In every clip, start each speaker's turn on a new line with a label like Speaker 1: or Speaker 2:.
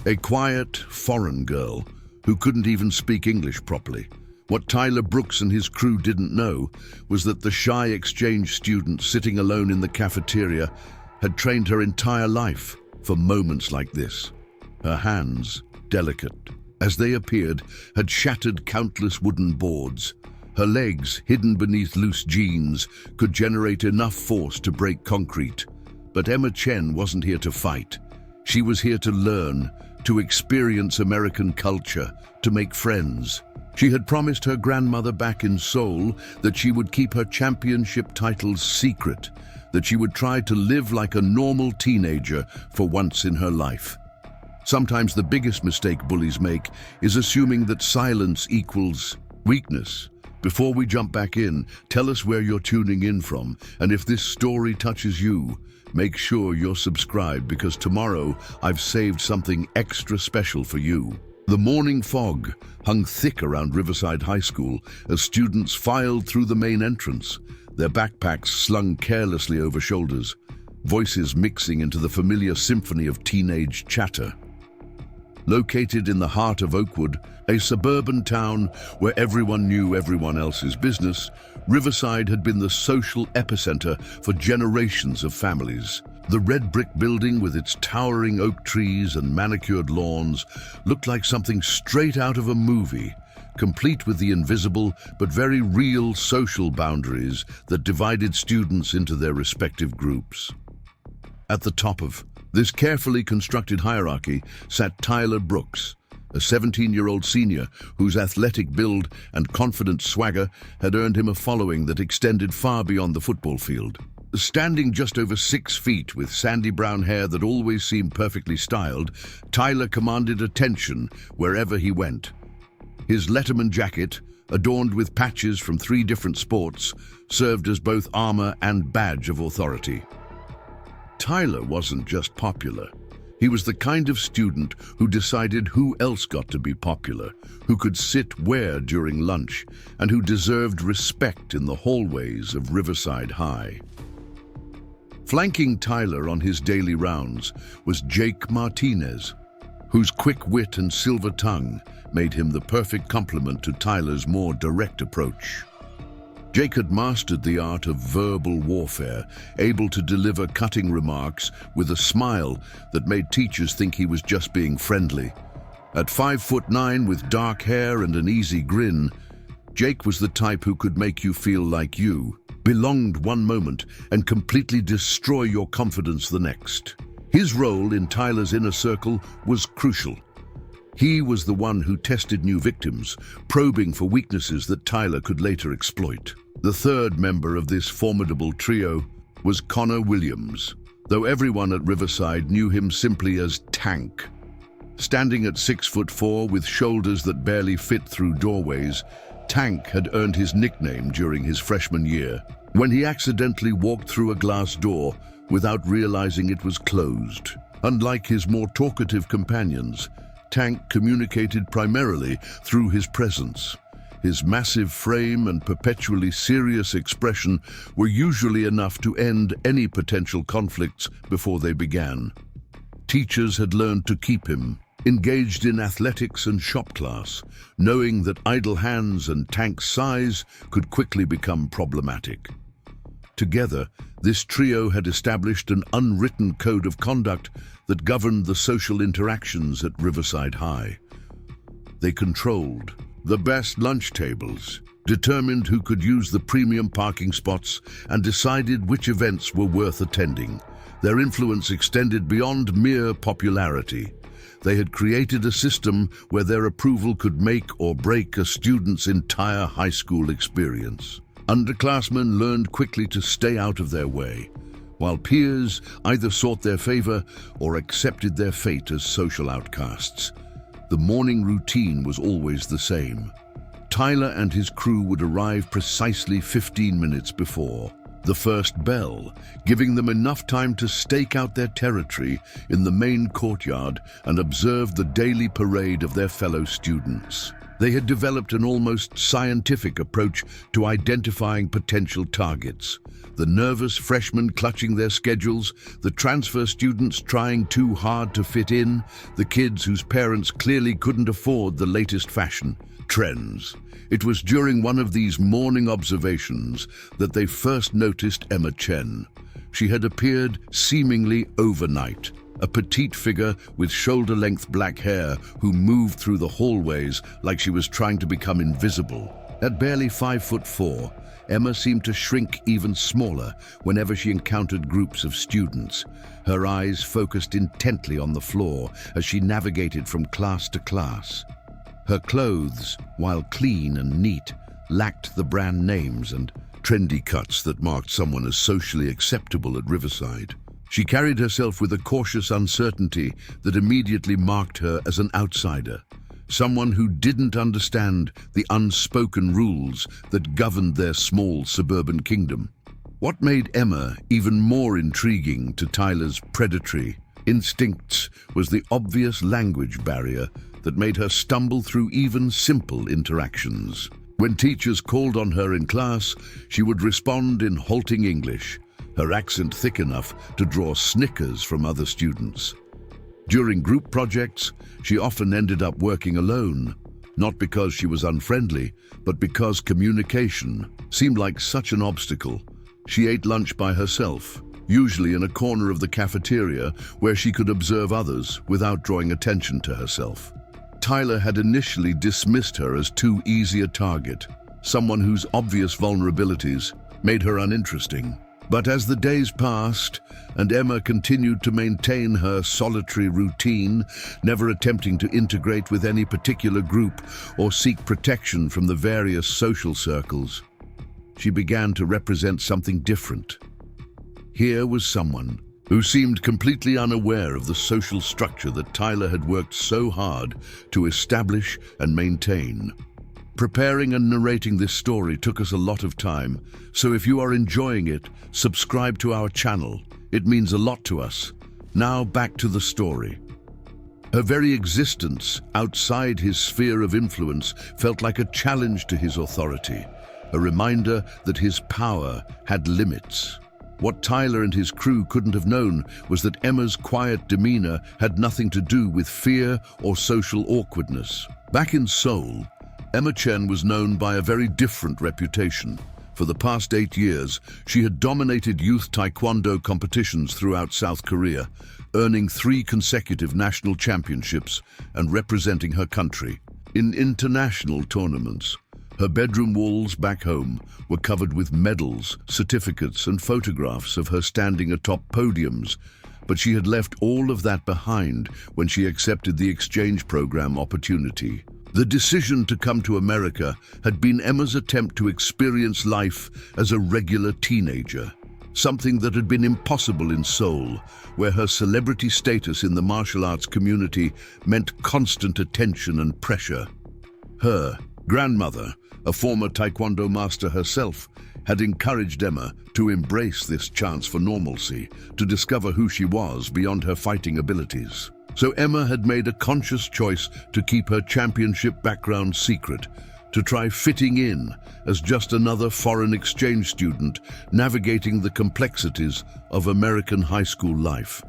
Speaker 1: A quiet, foreign girl who couldn't even speak English properly. What Tyler Brooks and his crew didn't know was that the shy exchange student sitting alone in the cafeteria had trained her entire life for moments like this. Her hands, delicate as they appeared, had shattered countless wooden boards. Her legs, hidden beneath loose jeans, could generate enough force to break concrete. But Emma Chen wasn't here to fight. She was here to learn, to experience American culture, to make friends. She had promised her grandmother back in Seoul that she would keep her championship titles secret, that she would try to live like a normal teenager for once in her life. Sometimes the biggest mistake bullies make is assuming that silence equals weakness. Before we jump back in, tell us where you're tuning in from, and if this story touches you, make sure you're subscribed because tomorrow I've saved something extra special for you. The morning fog hung thick around Riverside High School as students filed through the main entrance, their backpacks slung carelessly over shoulders, voices mixing into the familiar symphony of teenage chatter. Located in the heart of Oakwood, a suburban town where everyone knew everyone else's business, Riverside had been the social epicenter for generations of families. The red brick building with its towering oak trees and manicured lawns looked like something straight out of a movie, complete with the invisible but very real social boundaries that divided students into their respective groups. At the top of this carefully constructed hierarchy sat Tyler Brooks, a 17-year-old senior whose athletic build and confident swagger had earned him a following that extended far beyond the football field. Standing just over 6 feet with sandy brown hair that always seemed perfectly styled, Tyler commanded attention wherever he went. His Letterman jacket, adorned with patches from 3 different sports, served as both armor and badge of authority. Tyler wasn't just popular. He was the kind of student who decided who else got to be popular, who could sit where during lunch, and who deserved respect in the hallways of Riverside High. Flanking Tyler on his daily rounds was Jake Martinez, whose quick wit and silver tongue made him the perfect complement to Tyler's more direct approach. Jake had mastered the art of verbal warfare, able to deliver cutting remarks with a smile that made teachers think he was just being friendly. At 5'9" with dark hair and an easy grin, Jake was the type who could make you feel like you belonged one moment and completely destroy your confidence the next. His role in Tyler's inner circle was crucial. He was the one who tested new victims, probing for weaknesses that Tyler could later exploit. The third member of this formidable trio was Connor Williams, though everyone at Riverside knew him simply as Tank. Standing at 6'4" with shoulders that barely fit through doorways, Tank had earned his nickname during his freshman year, when he accidentally walked through a glass door without realizing it was closed. Unlike his more talkative companions, Tank communicated primarily through his presence. His massive frame and perpetually serious expression were usually enough to end any potential conflicts before they began. Teachers had learned to keep him engaged in athletics and shop class, knowing that idle hands and Tank's size could quickly become problematic. Together, this trio had established an unwritten code of conduct that governed the social interactions at Riverside High. They controlled the best lunch tables, determined who could use the premium parking spots, and decided which events were worth attending. Their influence extended beyond mere popularity. They had created a system where their approval could make or break a student's entire high school experience. Underclassmen learned quickly to stay out of their way, while peers either sought their favor or accepted their fate as social outcasts. The morning routine was always the same. Tyler and his crew would arrive precisely 15 minutes before the first bell, giving them enough time to stake out their territory in the main courtyard and observe the daily parade of their fellow students. They had developed an almost scientific approach to identifying potential targets. The nervous freshmen clutching their schedules, the transfer students trying too hard to fit in, the kids whose parents clearly couldn't afford the latest fashion trends. It was during one of these morning observations that they first noticed Emma Chen. She had appeared seemingly overnight, a petite figure with shoulder-length black hair who moved through the hallways like she was trying to become invisible. At barely 5'4", Emma seemed to shrink even smaller whenever she encountered groups of students. Her eyes focused intently on the floor as she navigated from class to class. Her clothes, while clean and neat, lacked the brand names and trendy cuts that marked someone as socially acceptable at Riverside. She carried herself with a cautious uncertainty that immediately marked her as an outsider, someone who didn't understand the unspoken rules that governed their small suburban kingdom. What made Emma even more intriguing to Tyler's predatory instincts was the obvious language barrier that made her stumble through even simple interactions. When teachers called on her in class, she would respond in halting English, her accent thick enough to draw snickers from other students. During group projects, she often ended up working alone, not because she was unfriendly, but because communication seemed like such an obstacle. She ate lunch by herself, usually in a corner of the cafeteria where she could observe others without drawing attention to herself. Tyler had initially dismissed her as too easy a target, someone whose obvious vulnerabilities made her uninteresting. But as the days passed and Emma continued to maintain her solitary routine, never attempting to integrate with any particular group or seek protection from the various social circles, she began to represent something different. Here was someone who seemed completely unaware of the social structure that Tyler had worked so hard to establish and maintain. Preparing and narrating this story took us a lot of time, so if you are enjoying it, subscribe to our channel. It means a lot to us. Now back to the story. Her very existence outside his sphere of influence felt like a challenge to his authority, a reminder that his power had limits. What Tyler and his crew couldn't have known was that Emma's quiet demeanor had nothing to do with fear or social awkwardness. Back in Seoul, Emma Chen was known by a very different reputation. For the past 8 years, she had dominated youth taekwondo competitions throughout South Korea, earning 3 consecutive national championships and representing her country. In international tournaments, her bedroom walls back home were covered with medals, certificates, and photographs of her standing atop podiums, but she had left all of that behind when she accepted the exchange program opportunity. The decision to come to America had been Emma's attempt to experience life as a regular teenager, something that had been impossible in Seoul, where her celebrity status in the martial arts community meant constant attention and pressure. Her grandmother, a former taekwondo master herself, had encouraged Emma to embrace this chance for normalcy, to discover who she was beyond her fighting abilities. So Emma had made a conscious choice to keep her championship background secret, to try fitting in as just another foreign exchange student navigating the complexities of American high school life.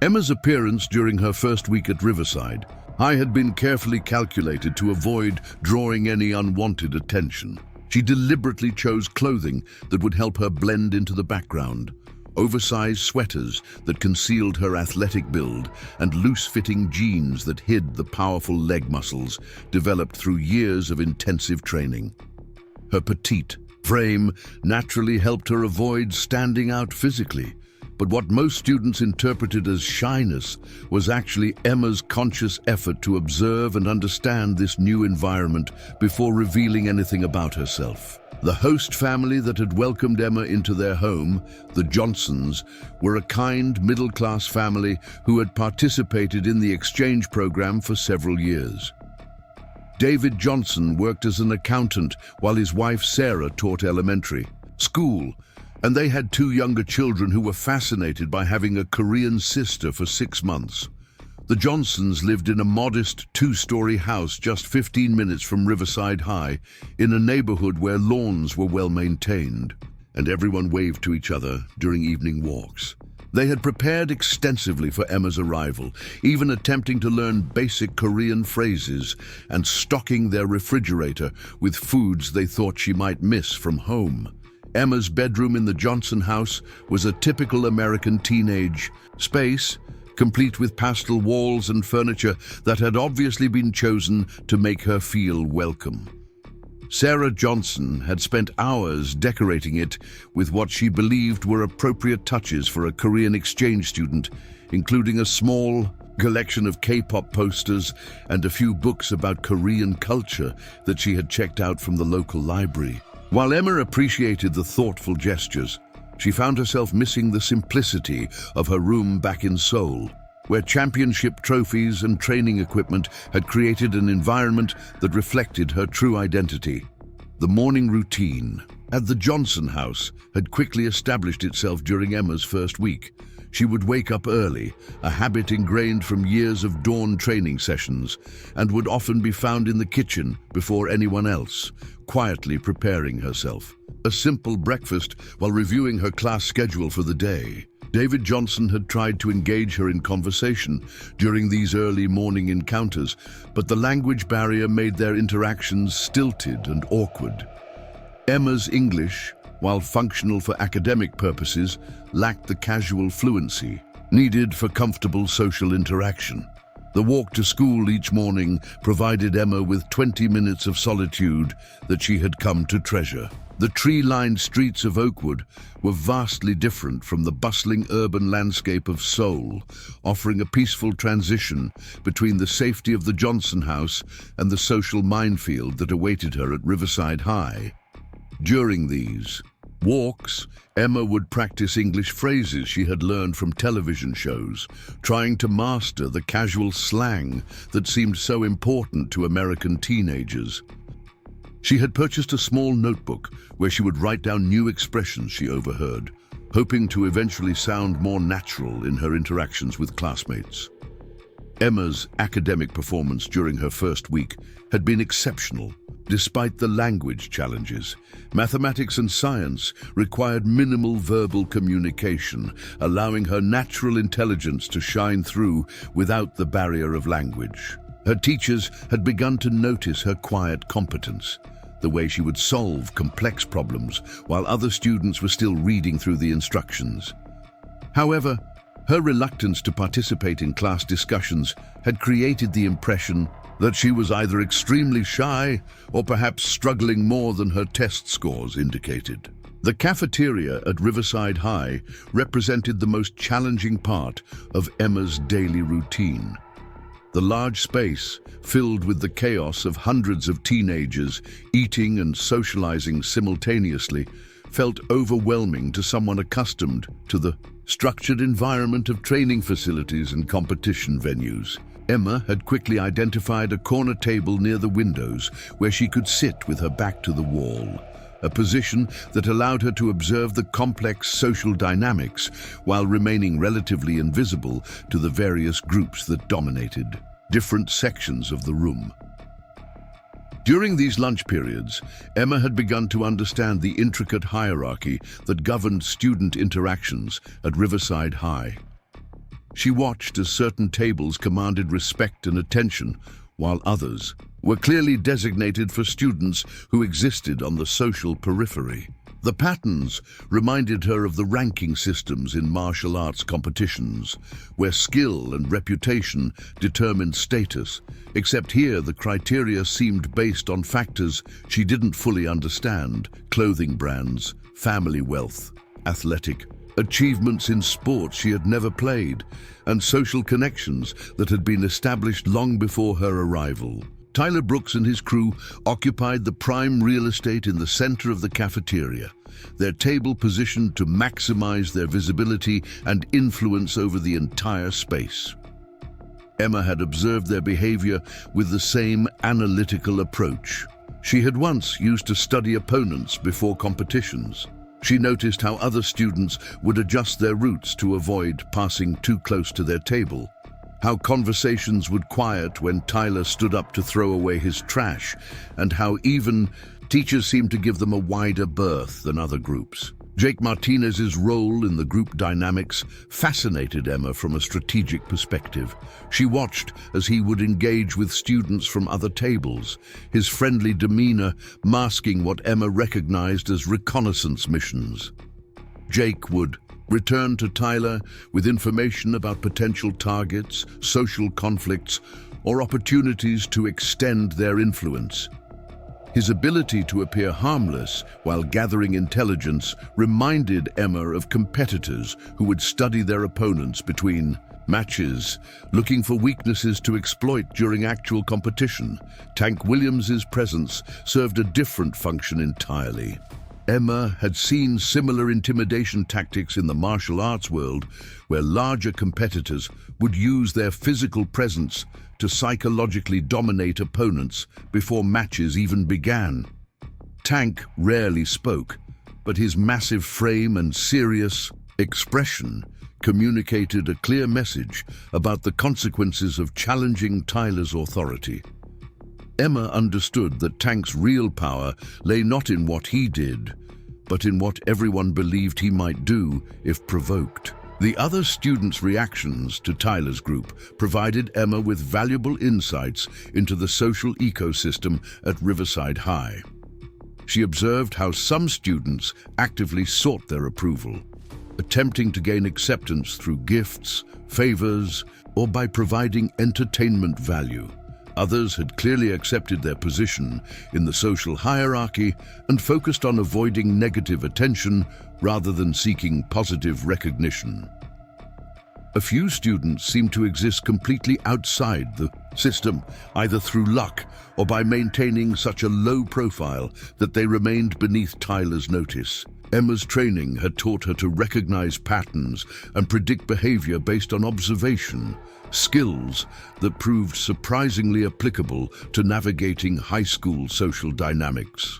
Speaker 1: Emma's appearance during her first week at Riverside High had been carefully calculated to avoid drawing any unwanted attention. She deliberately chose clothing that would help her blend into the background. Oversized sweaters that concealed her athletic build and loose-fitting jeans that hid the powerful leg muscles developed through years of intensive training. Her petite frame naturally helped her avoid standing out physically, but what most students interpreted as shyness was actually Emma's conscious effort to observe and understand this new environment before revealing anything about herself. The host family that had welcomed Emma into their home, the Johnsons, were a kind, middle-class family who had participated in the exchange program for several years. David Johnson worked as an accountant while his wife Sarah taught elementary school, and they had 2 younger children who were fascinated by having a Korean sister for 6 months. The Johnsons lived in a modest two-story house just 15 minutes from Riverside High, in a neighborhood where lawns were well maintained, and everyone waved to each other during evening walks. They had prepared extensively for Emma's arrival, even attempting to learn basic Korean phrases and stocking their refrigerator with foods they thought she might miss from home. Emma's bedroom in the Johnson house was a typical American teenage space, complete with pastel walls and furniture that had obviously been chosen to make her feel welcome. Sarah Johnson had spent hours decorating it with what she believed were appropriate touches for a Korean exchange student, including a small collection of K-pop posters and a few books about Korean culture that she had checked out from the local library. While Emma appreciated the thoughtful gestures, she found herself missing the simplicity of her room back in Seoul, where championship trophies and training equipment had created an environment that reflected her true identity. The morning routine at the Johnson house had quickly established itself during Emma's first week. She would wake up early, a habit ingrained from years of dawn training sessions, and would often be found in the kitchen before anyone else, quietly preparing herself. A simple breakfast while reviewing her class schedule for the day. David Johnson had tried to engage her in conversation during these early morning encounters, but the language barrier made their interactions stilted and awkward. Emma's English, while functional for academic purposes, lacked the casual fluency needed for comfortable social interaction. The walk to school each morning provided Emma with 20 minutes of solitude that she had come to treasure. The tree-lined streets of Oakwood were vastly different from the bustling urban landscape of Seoul, offering a peaceful transition between the safety of the Johnson house and the social minefield that awaited her at Riverside High. During these walks, Emma would practice English phrases she had learned from television shows, trying to master the casual slang that seemed so important to American teenagers. She had purchased a small notebook where she would write down new expressions she overheard, hoping to eventually sound more natural in her interactions with classmates. Emma's academic performance during her first week had been exceptional. Despite the language challenges, mathematics and science required minimal verbal communication, allowing her natural intelligence to shine through without the barrier of language. Her teachers had begun to notice her quiet competence, the way she would solve complex problems while other students were still reading through the instructions. However, her reluctance to participate in class discussions had created the impression that she was either extremely shy or perhaps struggling more than her test scores indicated. The cafeteria at Riverside High represented the most challenging part of Emma's daily routine. The large space, filled with the chaos of hundreds of teenagers eating and socializing simultaneously, felt overwhelming to someone accustomed to the structured environment of training facilities and competition venues. Emma had quickly identified a corner table near the windows where she could sit with her back to the wall, a position that allowed her to observe the complex social dynamics while remaining relatively invisible to the various groups that dominated different sections of the room. During these lunch periods, Emma had begun to understand the intricate hierarchy that governed student interactions at Riverside High. She watched as certain tables commanded respect and attention, while others were clearly designated for students who existed on the social periphery. The patterns reminded her of the ranking systems in martial arts competitions, where skill and reputation determined status, except here the criteria seemed based on factors she didn't fully understand: clothing brands, family wealth, athletic achievements in sports she had never played, and social connections that had been established long before her arrival. Tyler Brooks and his crew occupied the prime real estate in the center of the cafeteria, their table positioned to maximize their visibility and influence over the entire space. Emma had observed their behavior with the same analytical approach she had once used to study opponents before competitions. She noticed how other students would adjust their routes to avoid passing too close to their table, how conversations would quiet when Tyler stood up to throw away his trash, and how even teachers seemed to give them a wider berth than other groups. Jake Martinez's role in the group dynamics fascinated Emma from a strategic perspective. She watched as he would engage with students from other tables, his friendly demeanor masking what Emma recognized as reconnaissance missions. Jake would return to Tyler with information about potential targets, social conflicts, or opportunities to extend their influence. His ability to appear harmless while gathering intelligence reminded Emma of competitors who would study their opponents between matches, looking for weaknesses to exploit during actual competition. Tank Williams's presence served a different function entirely. Emma had seen similar intimidation tactics in the martial arts world, where larger competitors would use their physical presence to psychologically dominate opponents before matches even began. Tank rarely spoke, but his massive frame and serious expression communicated a clear message about the consequences of challenging Tyler's authority. Emma understood that Tank's real power lay not in what he did, but in what everyone believed he might do if provoked. The other students' reactions to Tyler's group provided Emma with valuable insights into the social ecosystem at Riverside High. She observed how some students actively sought their approval, attempting to gain acceptance through gifts, favors, or by providing entertainment value. Others had clearly accepted their position in the social hierarchy and focused on avoiding negative attention rather than seeking positive recognition. A few students seemed to exist completely outside the system, either through luck or by maintaining such a low profile that they remained beneath Tyler's notice. Emma's training had taught her to recognize patterns and predict behavior based on observation, skills that proved surprisingly applicable to navigating high school social dynamics.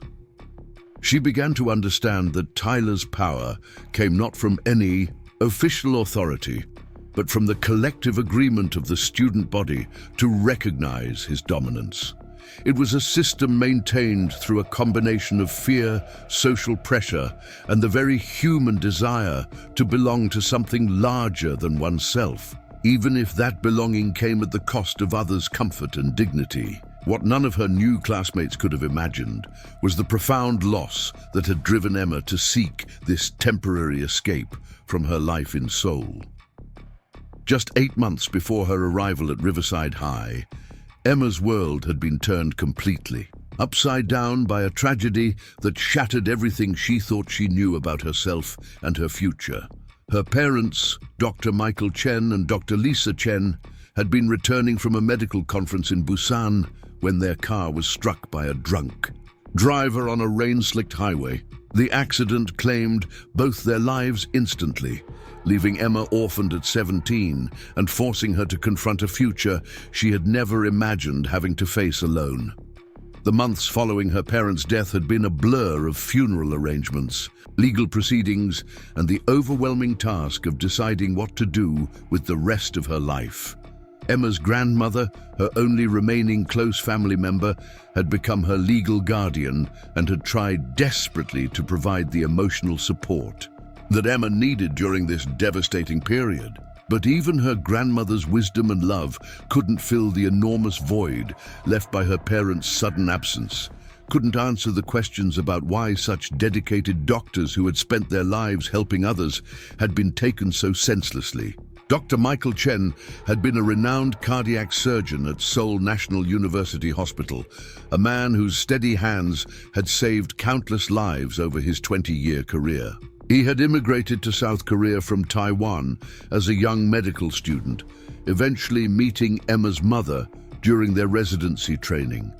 Speaker 1: She began to understand that Tyler's power came not from any official authority, but from the collective agreement of the student body to recognize his dominance. It was a system maintained through a combination of fear, social pressure, and the very human desire to belong to something larger than oneself, even if that belonging came at the cost of others' comfort and dignity. What none of her new classmates could have imagined was the profound loss that had driven Emma to seek this temporary escape from her life in Seoul. Just 8 months before her arrival at Riverside High, Emma's world had been turned completely upside down by a tragedy that shattered everything she thought she knew about herself and her future. Her parents, Dr. Michael Chen and Dr. Lisa Chen, had been returning from a medical conference in Busan when their car was struck by a drunk driver on a rain-slicked highway. The accident claimed both their lives instantly, leaving Emma orphaned at 17 and forcing her to confront a future she had never imagined having to face alone. The months following her parents' death had been a blur of funeral arrangements, legal proceedings, and the overwhelming task of deciding what to do with the rest of her life. Emma's grandmother, her only remaining close family member, had become her legal guardian and had tried desperately to provide the emotional support that Emma needed during this devastating period. But even her grandmother's wisdom and love couldn't fill the enormous void left by her parents' sudden absence, couldn't answer the questions about why such dedicated doctors who had spent their lives helping others had been taken so senselessly. Dr. Michael Chen had been a renowned cardiac surgeon at Seoul National University Hospital, a man whose steady hands had saved countless lives over his 20-year career. He had immigrated to South Korea from Taiwan as a young medical student, eventually meeting Emma's mother during their residency training.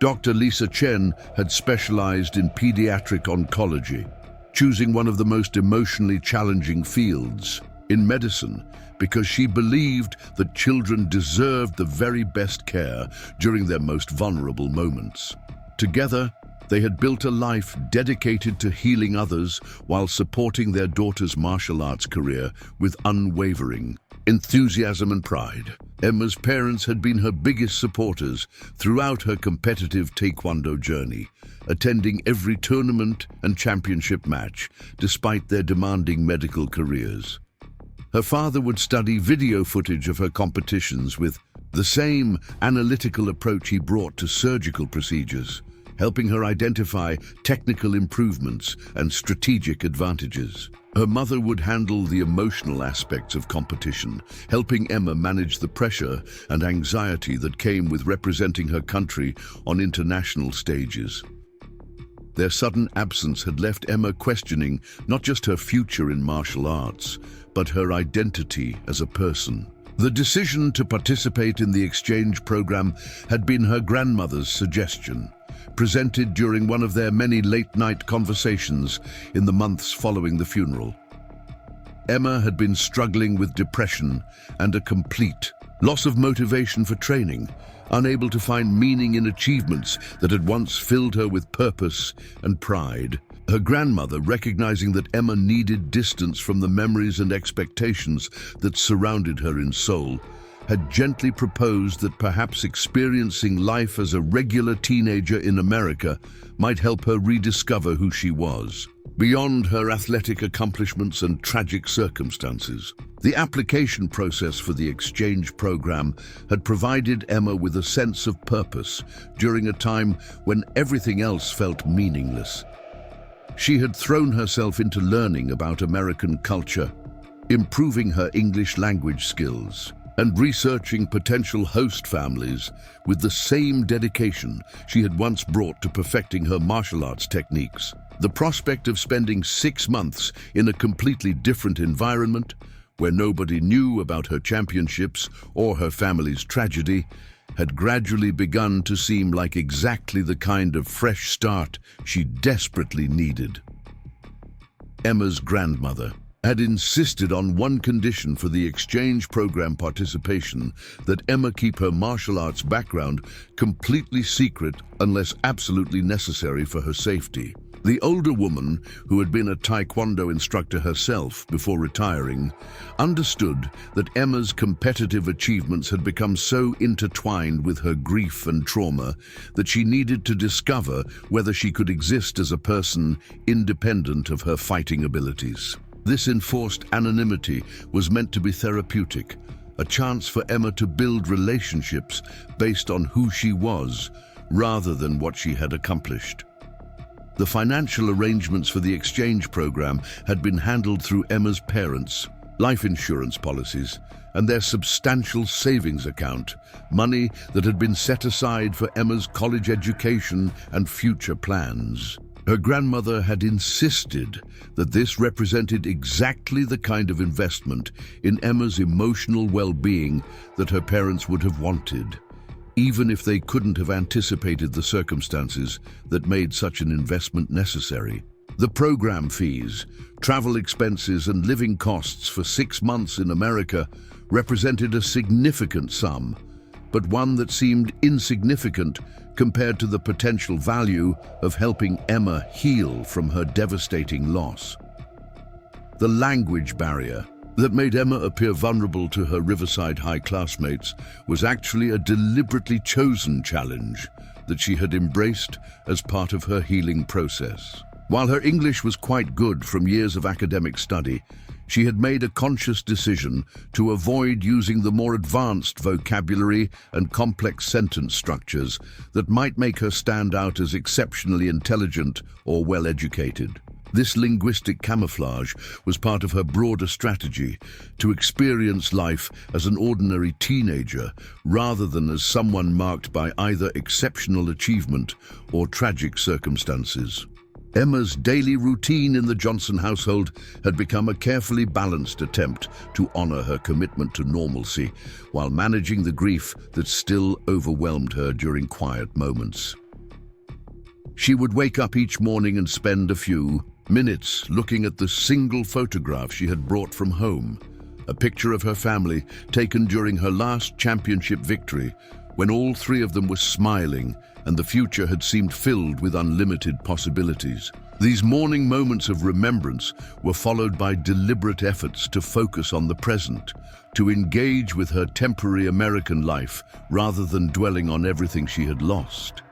Speaker 1: Dr. Lisa Chen had specialized in pediatric oncology, choosing one of the most emotionally challenging fields in medicine because she believed that children deserved the very best care during their most vulnerable moments. Together, they had built a life dedicated to healing others while supporting their daughter's martial arts career with unwavering enthusiasm and pride. Emma's parents had been her biggest supporters throughout her competitive taekwondo journey, attending every tournament and championship match, despite their demanding medical careers. Her father would study video footage of her competitions with the same analytical approach he brought to surgical procedures, helping her identify technical improvements and strategic advantages. Her mother would handle the emotional aspects of competition, helping Emma manage the pressure and anxiety that came with representing her country on international stages. Their sudden absence had left Emma questioning not just her future in martial arts, but her identity as a person. The decision to participate in the exchange program had been her grandmother's suggestion, presented during one of their many late-night conversations in the months following the funeral. Emma had been struggling with depression and a complete loss of motivation for training, unable to find meaning in achievements that had once filled her with purpose and pride. Her grandmother, recognizing that Emma needed distance from the memories and expectations that surrounded her in Seoul, had gently proposed that perhaps experiencing life as a regular teenager in America might help her rediscover who she was. Beyond her athletic accomplishments and tragic circumstances, the application process for the exchange program had provided Emma with a sense of purpose during a time when everything else felt meaningless. She had thrown herself into learning about American culture, improving her English language skills, and researching potential host families with the same dedication she had once brought to perfecting her martial arts techniques. The prospect of spending 6 months in a completely different environment, where nobody knew about her championships or her family's tragedy, had gradually begun to seem like exactly the kind of fresh start she desperately needed. Emma's grandmother had insisted on one condition for the exchange program participation: that Emma keep her martial arts background completely secret unless absolutely necessary for her safety. The older woman, who had been a taekwondo instructor herself before retiring, understood that Emma's competitive achievements had become so intertwined with her grief and trauma that she needed to discover whether she could exist as a person independent of her fighting abilities. This enforced anonymity was meant to be therapeutic, a chance for Emma to build relationships based on who she was rather than what she had accomplished. The financial arrangements for the exchange program had been handled through Emma's parents' life insurance policies and their substantial savings account, money that had been set aside for Emma's college education and future plans. Her grandmother had insisted that this represented exactly the kind of investment in Emma's emotional well-being that her parents would have wanted, even if they couldn't have anticipated the circumstances that made such an investment necessary. The program fees, travel expenses, and living costs for 6 months in America represented a significant sum, but one that seemed insignificant compared to the potential value of helping Emma heal from her devastating loss. The language barrier that made Emma appear vulnerable to her Riverside High classmates was actually a deliberately chosen challenge that she had embraced as part of her healing process. While her English was quite good from years of academic study, she had made a conscious decision to avoid using the more advanced vocabulary and complex sentence structures that might make her stand out as exceptionally intelligent or well-educated. This linguistic camouflage was part of her broader strategy to experience life as an ordinary teenager rather than as someone marked by either exceptional achievement or tragic circumstances. Emma's daily routine in the Johnson household had become a carefully balanced attempt to honor her commitment to normalcy while managing the grief that still overwhelmed her during quiet moments. She would wake up each morning and spend a few minutes looking at the single photograph she had brought from home, a picture of her family taken during her last championship victory, when all 3 of them were smiling and the future had seemed filled with unlimited possibilities. These morning moments of remembrance were followed by deliberate efforts to focus on the present, to engage with her temporary American life rather than dwelling on everything she had lost.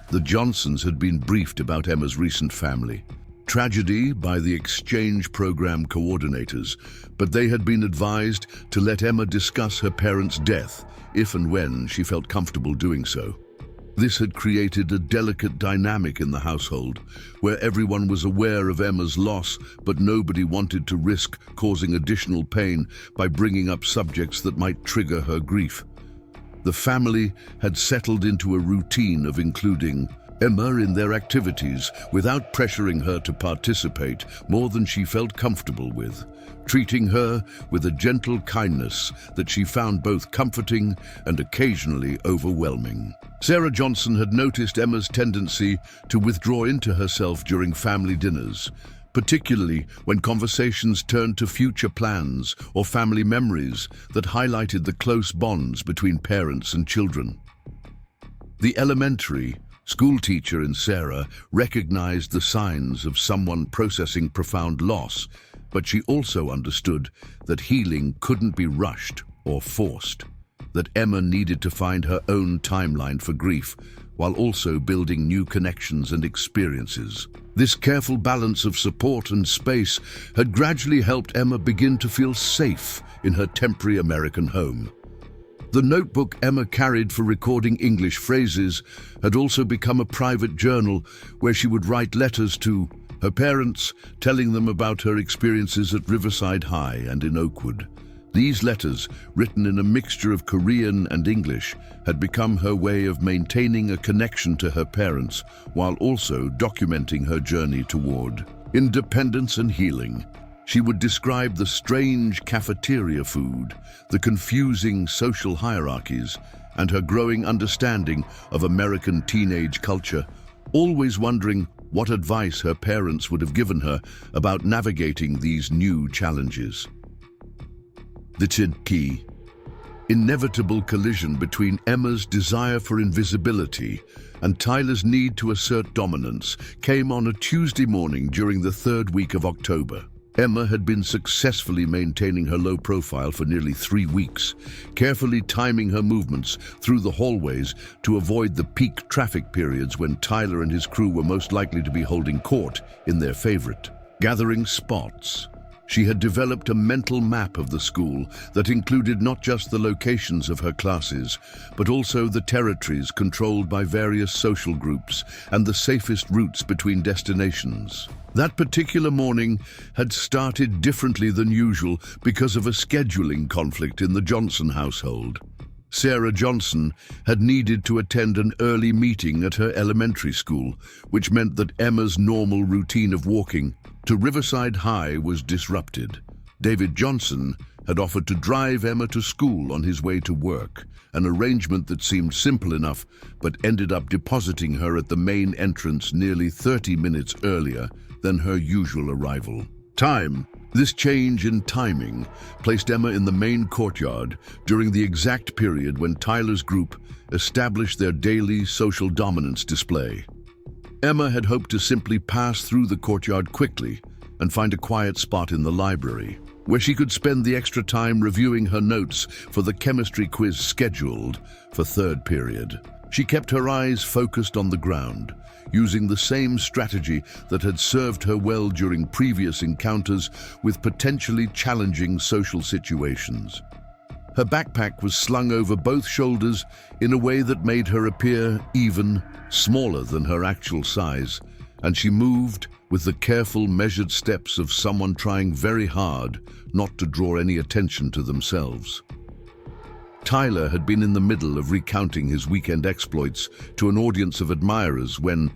Speaker 1: The Johnsons had been briefed about Emma's recent family tragedy by the exchange program coordinators, but they had been advised to let Emma discuss her parents' death if and when she felt comfortable doing so. This had created a delicate dynamic in the household, where everyone was aware of Emma's loss, but nobody wanted to risk causing additional pain by bringing up subjects that might trigger her grief. The family had settled into a routine of including Emma in their activities without pressuring her to participate more than she felt comfortable with, treating her with a gentle kindness that she found both comforting and occasionally overwhelming. Sarah Johnson had noticed Emma's tendency to withdraw into herself during family dinners, particularly when conversations turned to future plans or family memories that highlighted the close bonds between parents and children. The elementary school teacher in Sarah recognized the signs of someone processing profound loss, but she also understood that healing couldn't be rushed or forced, that Emma needed to find her own timeline for grief, while also building new connections and experiences. This careful balance of support and space had gradually helped Emma begin to feel safe in her temporary American home. The notebook Emma carried for recording English phrases had also become a private journal where she would write letters to her parents, telling them about her experiences at Riverside High and in Oakwood. These letters, written in a mixture of Korean and English, had become her way of maintaining a connection to her parents while also documenting her journey toward independence and healing. She would describe the strange cafeteria food, the confusing social hierarchies, and her growing understanding of American teenage culture, always wondering what advice her parents would have given her about navigating these new challenges. The key inevitable collision between Emma's desire for invisibility and Tyler's need to assert dominance came on a Tuesday morning during the third week of October. Emma had been successfully maintaining her low profile for nearly 3 weeks, carefully timing her movements through the hallways to avoid the peak traffic periods when Tyler and his crew were most likely to be holding court in their favorite gathering spots. She had developed a mental map of the school that included not just the locations of her classes, but also the territories controlled by various social groups and the safest routes between destinations. That particular morning had started differently than usual because of a scheduling conflict in the Johnson household. Sarah Johnson had needed to attend an early meeting at her elementary school, which meant that Emma's normal routine of walking to Riverside High was disrupted. David Johnson had offered to drive Emma to school on his way to work, an arrangement that seemed simple enough but ended up depositing her at the main entrance nearly 30 minutes earlier than her usual arrival. This change in timing placed Emma in the main courtyard during the exact period when Tyler's group established their daily social dominance display. Emma had hoped to simply pass through the courtyard quickly and find a quiet spot in the library, where she could spend the extra time reviewing her notes for the chemistry quiz scheduled for third period. She kept her eyes focused on the ground, using the same strategy that had served her well during previous encounters with potentially challenging social situations. Her backpack was slung over both shoulders in a way that made her appear even smaller than her actual size, and she moved with the careful, measured steps of someone trying very hard not to draw any attention to themselves. Tyler had been in the middle of recounting his weekend exploits to an audience of admirers when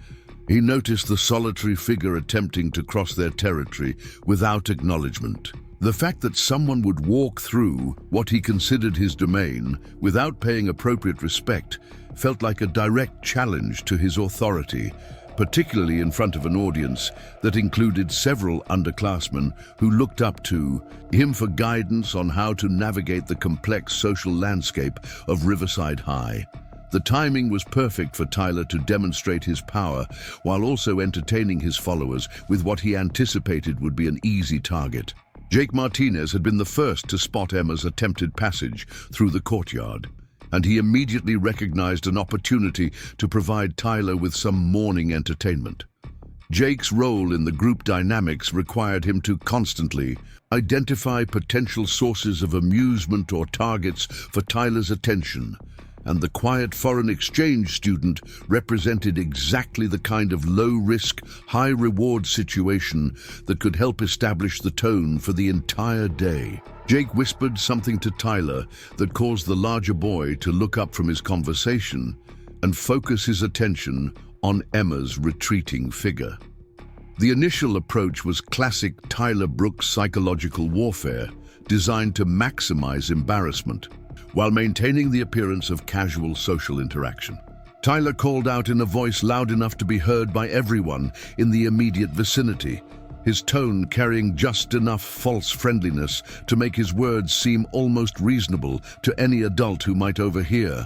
Speaker 1: he noticed the solitary figure attempting to cross their territory without acknowledgement. The fact that someone would walk through what he considered his domain without paying appropriate respect felt like a direct challenge to his authority, particularly in front of an audience that included several underclassmen who looked up to him for guidance on how to navigate the complex social landscape of Riverside High. The timing was perfect for Tyler to demonstrate his power while also entertaining his followers with what he anticipated would be an easy target. Jake Martinez had been the first to spot Emma's attempted passage through the courtyard, and he immediately recognized an opportunity to provide Tyler with some morning entertainment. Jake's role in the group dynamics required him to constantly identify potential sources of amusement or targets for Tyler's attention, and the quiet foreign exchange student represented exactly the kind of low-risk, high-reward situation that could help establish the tone for the entire day. Jake whispered something to Tyler that caused the larger boy to look up from his conversation and focus his attention on Emma's retreating figure. The initial approach was classic Tyler Brooks psychological warfare, designed to maximize embarrassment, while maintaining the appearance of casual social interaction. Tyler called out in a voice loud enough to be heard by everyone in the immediate vicinity, his tone carrying just enough false friendliness to make his words seem almost reasonable to any adult who might overhear.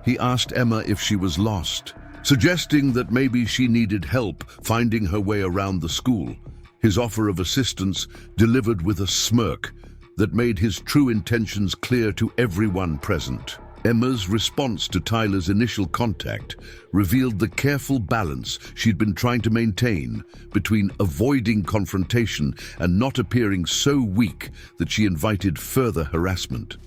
Speaker 1: He asked Emma if she was lost, suggesting that maybe she needed help finding her way around the school, his offer of assistance delivered with a smirk that made his true intentions clear to everyone present. Emma's response to Tyler's initial contact revealed the careful balance she'd been trying to maintain between avoiding confrontation and not appearing so weak that she invited further harassment.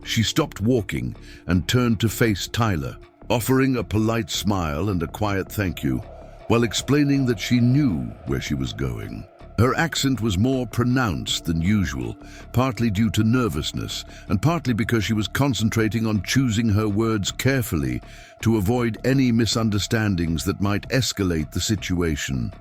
Speaker 1: She stopped walking and turned to face Tyler, offering a polite smile and a quiet thank you, while explaining that she knew where she was going. Her accent was more pronounced than usual, partly due to nervousness and partly because she was concentrating on choosing her words carefully to avoid any misunderstandings that might escalate the situation.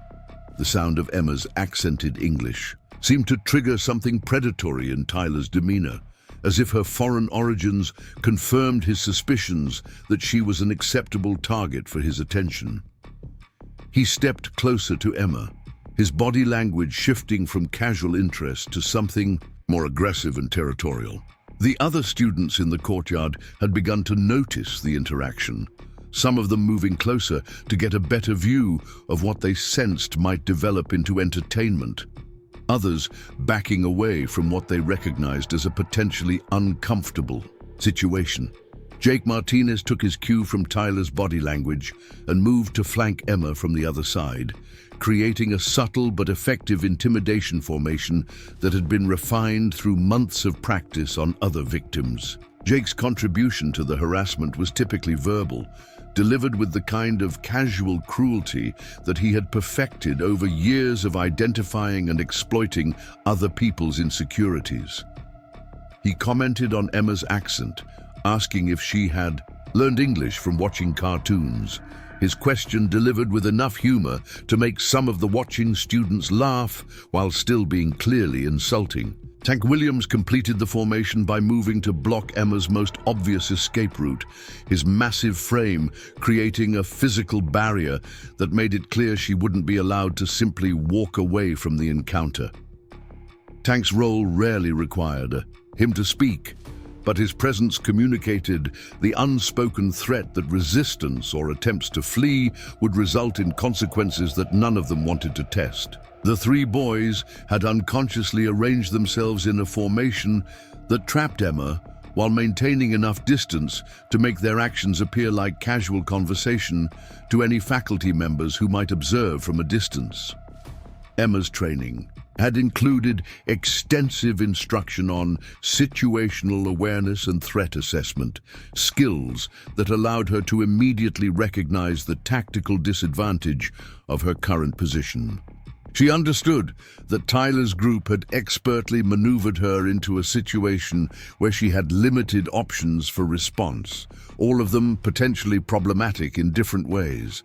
Speaker 1: The sound of Emma's accented English seemed to trigger something predatory in Tyler's demeanor, as if her foreign origins confirmed his suspicions that she was an acceptable target for his attention. He stepped closer to Emma, his body language shifting from casual interest to something more aggressive and territorial. The other students in the courtyard had begun to notice the interaction, some of them moving closer to get a better view of what they sensed might develop into entertainment, others backing away from what they recognized as a potentially uncomfortable situation. Jake Martinez took his cue from Tyler's body language and moved to flank Emma from the other side, creating a subtle but effective intimidation formation that had been refined through months of practice on other victims. Jake's contribution to the harassment was typically verbal, delivered with the kind of casual cruelty that he had perfected over years of identifying and exploiting other people's insecurities. He commented on Emma's accent, asking if she had learned English from watching cartoons, his question delivered with enough humor to make some of the watching students laugh while still being clearly insulting. Tank Williams completed the formation by moving to block Emma's most obvious escape route, his massive frame creating a physical barrier that made it clear she wouldn't be allowed to simply walk away from the encounter. Tank's role rarely required him to speak, but his presence communicated the unspoken threat that resistance or attempts to flee would result in consequences that none of them wanted to test. The three boys had unconsciously arranged themselves in a formation that trapped Emma while maintaining enough distance to make their actions appear like casual conversation to any faculty members who might observe from a distance. Emma's training had included extensive instruction on situational awareness and threat assessment, skills that allowed her to immediately recognize the tactical disadvantage of her current position. She understood that Tyler's group had expertly maneuvered her into a situation where she had limited options for response, all of them potentially problematic in different ways.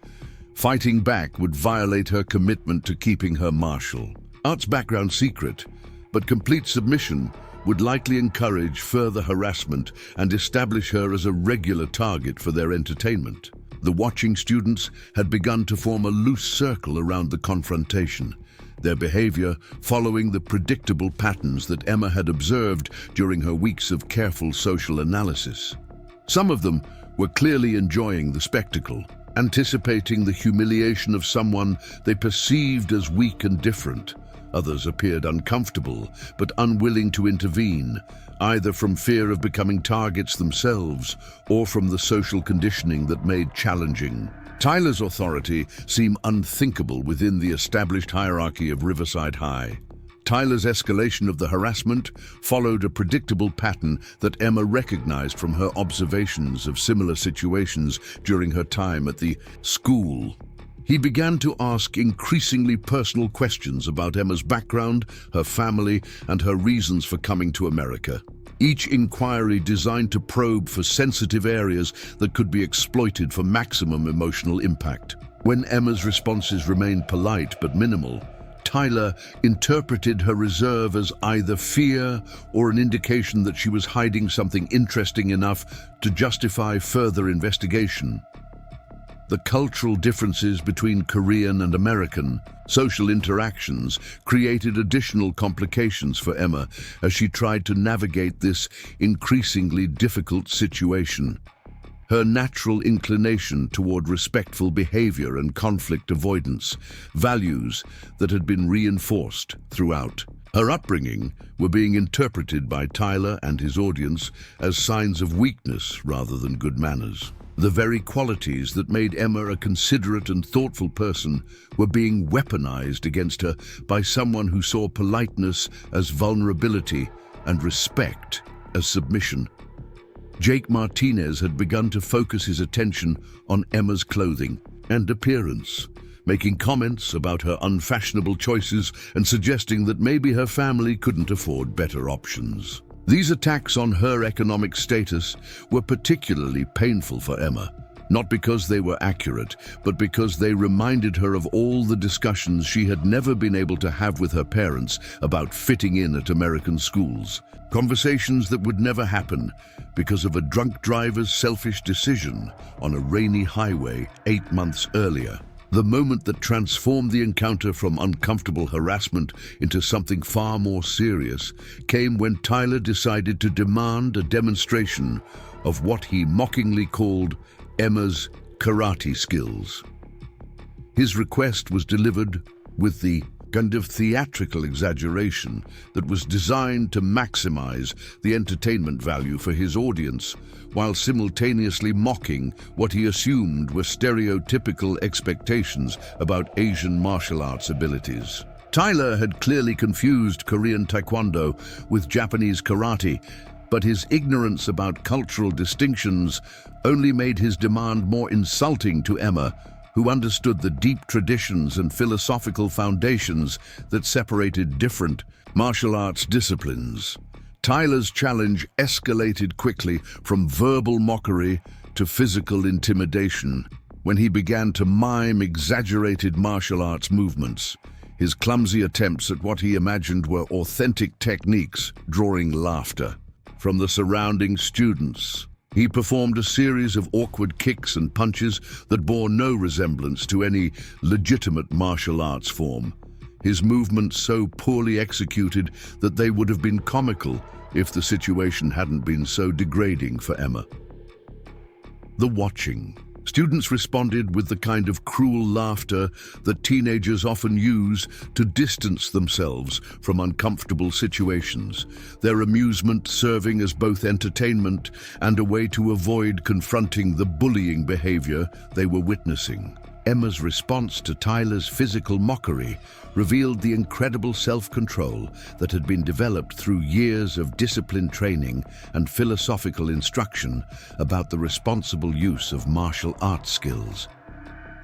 Speaker 1: Fighting back would violate her commitment to keeping her martial arts background secret, but complete submission would likely encourage further harassment and establish her as a regular target for their entertainment. The watching students had begun to form a loose circle around the confrontation, their behavior following the predictable patterns that Emma had observed during her weeks of careful social analysis. Some of them were clearly enjoying the spectacle, anticipating the humiliation of someone they perceived as weak and different. Others appeared uncomfortable, but unwilling to intervene, either from fear of becoming targets themselves or from the social conditioning that made challenging. Tyler's authority seemed unthinkable within the established hierarchy of Riverside High. Tyler's escalation of the harassment followed a predictable pattern that Emma recognized from her observations of similar situations during her time at the school. He began to ask increasingly personal questions about Emma's background, her family, and her reasons for coming to America. Each inquiry designed to probe for sensitive areas that could be exploited for maximum emotional impact. When Emma's responses remained polite but minimal, Tyler interpreted her reserve as either fear or an indication that she was hiding something interesting enough to justify further investigation. The cultural differences between Korean and American social interactions created additional complications for Emma as she tried to navigate this increasingly difficult situation. Her natural inclination toward respectful behavior and conflict avoidance, values that had been reinforced throughout her upbringing, were being interpreted by Tyler and his audience as signs of weakness rather than good manners. The very qualities that made Emma a considerate and thoughtful person were being weaponized against her by someone who saw politeness as vulnerability and respect as submission. Jake Martinez had begun to focus his attention on Emma's clothing and appearance, making comments about her unfashionable choices and suggesting that maybe her family couldn't afford better options. These attacks on her economic status were particularly painful for Emma, not because they were accurate, but because they reminded her of all the discussions she had never been able to have with her parents about fitting in at American schools. Conversations that would never happen because of a drunk driver's selfish decision on a rainy highway 8 months earlier. The moment that transformed the encounter from uncomfortable harassment into something far more serious came when Tyler decided to demand a demonstration of what he mockingly called Emma's karate skills. His request was delivered with the kind of theatrical exaggeration that was designed to maximize the entertainment value for his audience, while simultaneously mocking what he assumed were stereotypical expectations about Asian martial arts abilities. Tyler had clearly confused Korean Taekwondo with Japanese karate, but his ignorance about cultural distinctions only made his demand more insulting to Emma, who understood the deep traditions and philosophical foundations that separated different martial arts disciplines. Tyler's challenge escalated quickly from verbal mockery to physical intimidation when he began to mime exaggerated martial arts movements, his clumsy attempts at what he imagined were authentic techniques drawing laughter from the surrounding students. He performed a series of awkward kicks and punches that bore no resemblance to any legitimate martial arts form, his movements so poorly executed that they would have been comical if the situation hadn't been so degrading for Emma. The watching. Students responded with the kind of cruel laughter that teenagers often use to distance themselves from uncomfortable situations, their amusement serving as both entertainment and a way to avoid confronting the bullying behavior they were witnessing. Emma's response to Tyler's physical mockery revealed the incredible self-control that had been developed through years of disciplined training and philosophical instruction about the responsible use of martial arts skills.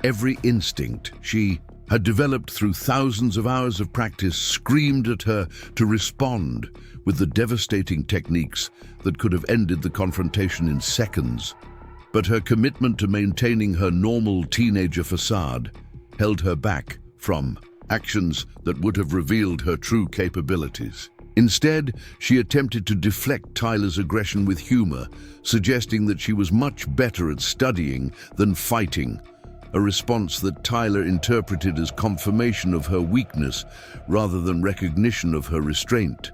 Speaker 1: Every instinct she had developed through thousands of hours of practice screamed at her to respond with the devastating techniques that could have ended the confrontation in seconds. But her commitment to maintaining her normal teenager facade held her back from actions that would have revealed her true capabilities. Instead, she attempted to deflect Tyler's aggression with humor, suggesting that she was much better at studying than fighting, a response that Tyler interpreted as confirmation of her weakness rather than recognition of her restraint.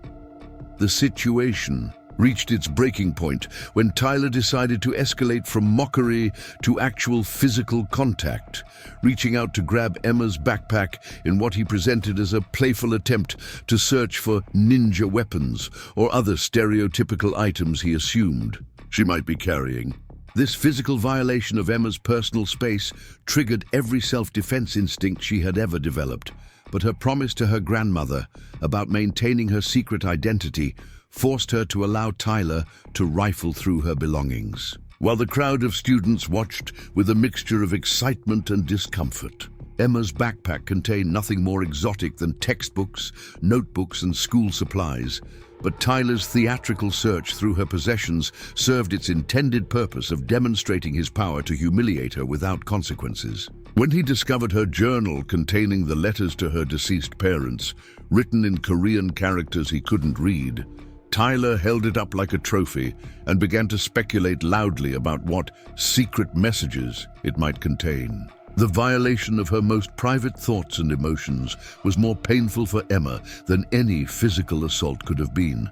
Speaker 1: The situation reached its breaking point when Tyler decided to escalate from mockery to actual physical contact, reaching out to grab Emma's backpack in what he presented as a playful attempt to search for ninja weapons or other stereotypical items he assumed she might be carrying. This physical violation of Emma's personal space triggered every self-defense instinct she had ever developed, but her promise to her grandmother about maintaining her secret identity forced her to allow Tyler to rifle through her belongings. While the crowd of students watched with a mixture of excitement and discomfort, Emma's backpack contained nothing more exotic than textbooks, notebooks, and school supplies, but Tyler's theatrical search through her possessions served its intended purpose of demonstrating his power to humiliate her without consequences. When he discovered her journal containing the letters to her deceased parents, written in Korean characters he couldn't read, Tyler held it up like a trophy and began to speculate loudly about what secret messages it might contain. The violation of her most private thoughts and emotions was more painful for Emma than any physical assault could have been,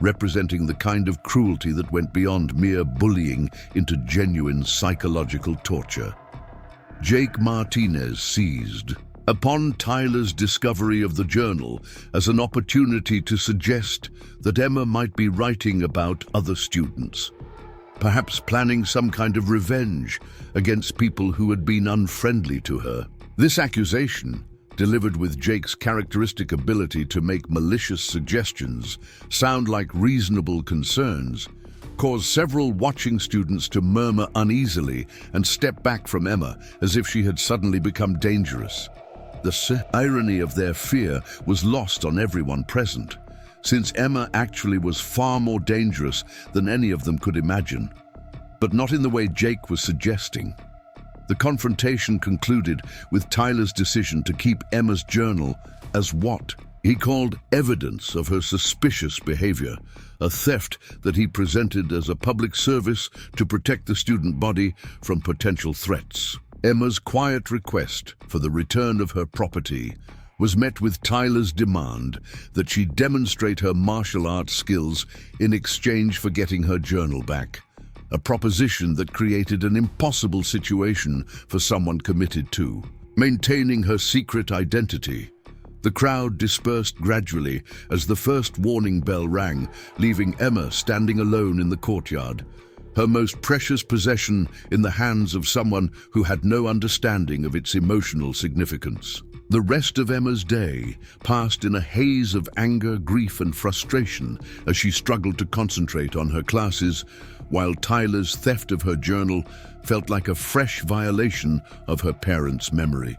Speaker 1: representing the kind of cruelty that went beyond mere bullying into genuine psychological torture. Jake Martinez seized upon Tyler's discovery of the journal as an opportunity to suggest that Emma might be writing about other students, perhaps planning some kind of revenge against people who had been unfriendly to her. This accusation, delivered with Jake's characteristic ability to make malicious suggestions sound like reasonable concerns, caused several watching students to murmur uneasily and step back from Emma as if she had suddenly become dangerous. The irony of their fear was lost on everyone present, since Emma actually was far more dangerous than any of them could imagine, but not in the way Jake was suggesting. The confrontation concluded with Tyler's decision to keep Emma's journal as what he called evidence of her suspicious behavior, a theft that he presented as a public service to protect the student body from potential threats. Emma's quiet request for the return of her property was met with Tyler's demand that she demonstrate her martial arts skills in exchange for getting her journal back, a proposition that created an impossible situation for someone committed to maintaining her secret identity. The crowd dispersed gradually as the first warning bell rang, leaving Emma standing alone in the courtyard, her most precious possession in the hands of someone who had no understanding of its emotional significance. The rest of Emma's day passed in a haze of anger, grief, and frustration as she struggled to concentrate on her classes, while Tyler's theft of her journal felt like a fresh violation of her parents' memory.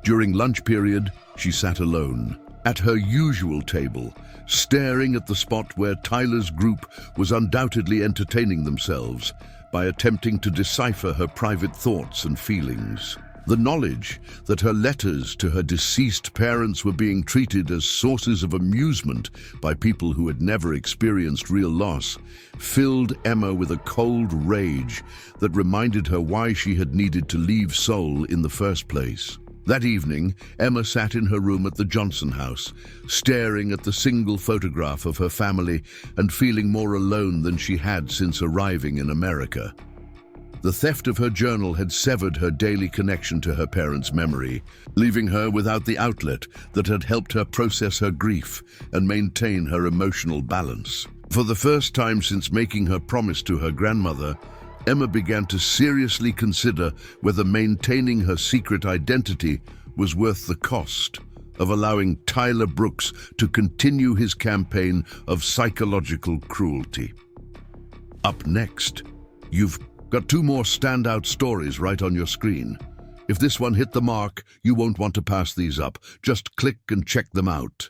Speaker 1: During lunch period, she sat alone at her usual table, staring at the spot where Tyler's group was undoubtedly entertaining themselves by attempting to decipher her private thoughts and feelings. The knowledge that her letters to her deceased parents were being treated as sources of amusement by people who had never experienced real loss filled Emma with a cold rage that reminded her why she had needed to leave Seoul in the first place. That evening, Emma sat in her room at the Johnson house, staring at the single photograph of her family and feeling more alone than she had since arriving in America. The theft of her journal had severed her daily connection to her parents' memory, leaving her without the outlet that had helped her process her grief and maintain her emotional balance. For the first time since making her promise to her grandmother, Emma began to seriously consider whether maintaining her secret identity was worth the cost of allowing Tyler Brooks to continue his campaign of psychological cruelty. Up next, you've got two more standout stories right on your screen. If this one hit the mark, you won't want to pass these up. Just click and check them out.